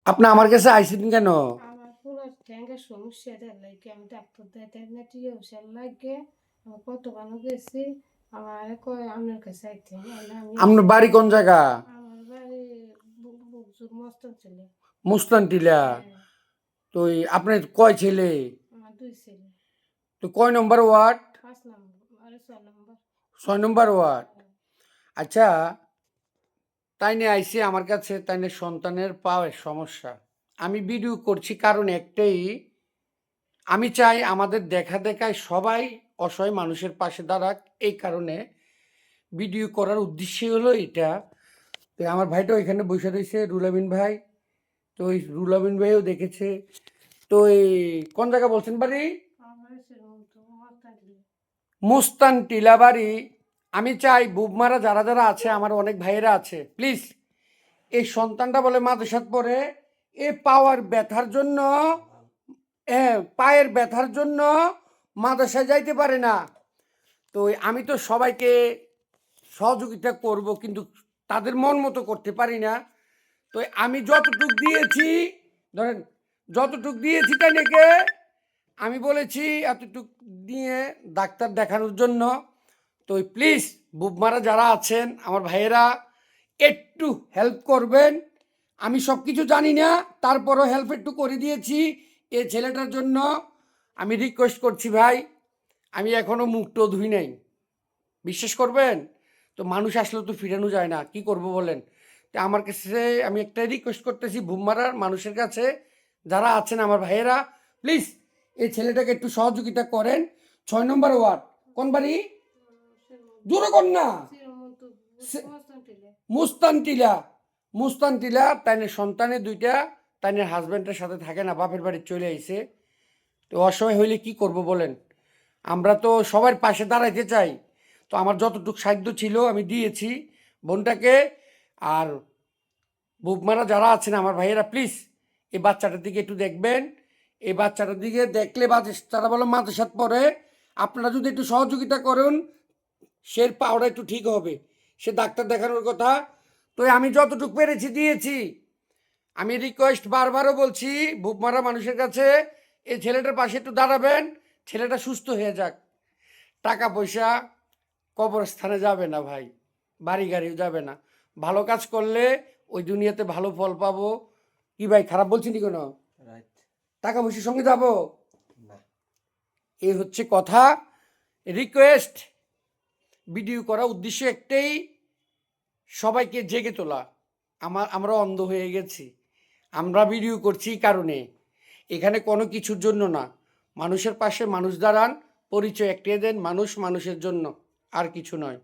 আপনি আমার কাছে আইসেন কেন? আমার পুরো ঠ্যাঙ্গের সমস্যা লাগে, আমি ডাক্তার দেখাইতে টিয়া ওষুধ লাগে। আমি কত ভালো গেছি, আমার কয় আপনার কাছে আইতে নাহলে আমি আপনার বাড়ি কোন জায়গা? আমার বাড়ি বুকজুর মস্তন ছেলে। মুস্তান টিলা। হ্যাঁ, তো আপনার কয় ছেলে? আমার দুই ছেলে। তো কয় নম্বর ওয়ার্ড? 5 নম্বর আর 6 নম্বর। 6 নম্বর ওয়ার্ড। হ্যাঁ, আচ্ছা, তাই নিয়ে আইসি আমার কাছে, তাই নিয়ে সন্তানের পাওয়ার সমস্যা। আমি ভিডিও করছি কারণ একটাই, আমি চাই আমাদের দেখা দেখায় সবাই অসহায় মানুষের পাশে দাঁড়াক। এই কারণে ভিডিও করার উদ্দেশ্যই হলো এটা। তো আমার ভাইটা ওইখানে বসে রয়েছে, রুলাবিন ভাই। তো ওই রুলাবিন ভাইও দেখেছে। তো এই কোন জায়গা বলছেন বাড়ি? আমার শ্রীমন্ত মস্তান ছেলে। মুস্তান টিলা বাড়ি। আমি চাই বুবমারা যারা যারা আছে, আমার অনেক ভাইয়েরা আছে, প্লিজ এই সন্তানটা বলে মাদ্রাসাত পড়ে, এ পাওয়ার ব্যথার জন্য, পায়ের ব্যথার জন্য মাদ্রাসায় যাইতে পারে না। তো আমি তো সবাইকে সহযোগিতা করব, কিন্তু তাদের মন মতো করতে পারি না। তো আমি যতটুক দিয়েছি, ধরেন যতটুক দিয়েছি তাই নাকি আমি বলেছি এতটুক দিয়ে ডাক্তার দেখানোর জন্য। তো প্লিজ বুবমারা যারা আছেন আমার ভাইয়েরা, একটু হেল্প করবেন। আমি সব কিছু জানি না, তারপরও হেল্প একটু করে দিয়েছি এই ছেলেটার জন্য। আমি রিকোয়েস্ট করছি ভাই, আমি এখনও মুখটো ধুই নাই, বিশ্বাস করবেন। তো মানুষ আসলে তো ফিরানো যায় না, কি করব বলেন। তো আমার কাছে আমি একটা রিকোয়েস্ট করতেছি বুবমারার মানুষের কাছে, যারা আছেন আমার ভাইয়েরা, প্লিজ এই ছেলেটাকে একটু সহযোগিতা করেন। 6 নম্বর ওয়ার্ড। কোন বাড়ি? দূর কর না। শ্রীমন্ত মস্তান ছেলে। মুস্তান টিলা। মুস্তান টিলা। তাইনের সন্তানের দুইটা, তাইনের হাজব্যান্ডের সাথে থাকে না, বাপের বাড়ি চলে আইছে। তো অসহায় হইলে কি করব বলেন। আমরা তো সবার পাশে দাঁড়াইতে চাই। তো আমার যতটুকু সাধ্য ছিল আমি দিয়েছি বোনটাকে। আর বুবমারা যারা আছেন আমার ভাইয়েরা, প্লিজ এই বাচ্চাটার দিকে একটু দেখবেন। এই বাচ্চাটার দিকে দেখলে তারা বলো মাদ্রাসাত পড়ে, আপনারা যদি একটু সহযোগিতা করেন, সে পাওয়াটা একটু ঠিক হবে। সে ডাক্তার দেখানোর কথা। তো আমি যতটুকু পেরেছি দিয়েছি। আমি রিকোয়েস্ট বারবারও বলছি বুবমারা মানুষের কাছে, এই ছেলেটার পাশে একটু দাঁড়াবেন, ছেলেটা সুস্থ হয়ে যাক। টাকা পয়সা কবরস্থানে যাবে না ভাই, বাড়ি গাড়িও যাবে না। ভালো কাজ করলে ওই দুনিয়াতে ভালো ফল পাবো। কি ভাই, খারাপ বলছি নি কোনো? টাকা পয়সার সঙ্গে যাব না, এই হচ্ছে কথা। রিকোয়েস্ট, ভিডিও করা উদ্দেশ্য একটাই, সবাইকে জেগে তোলা। আমরা অন্ধ হয়ে গেছি, আমরা ভিডিও করছি এই কারণে, এখানে কোনো কিছুর জন্য না। মানুষের পাশে মানুষ দাঁড়ান, পরিচয় একটাই দেন, মানুষ মানুষের জন্য, আর কিছু নয়।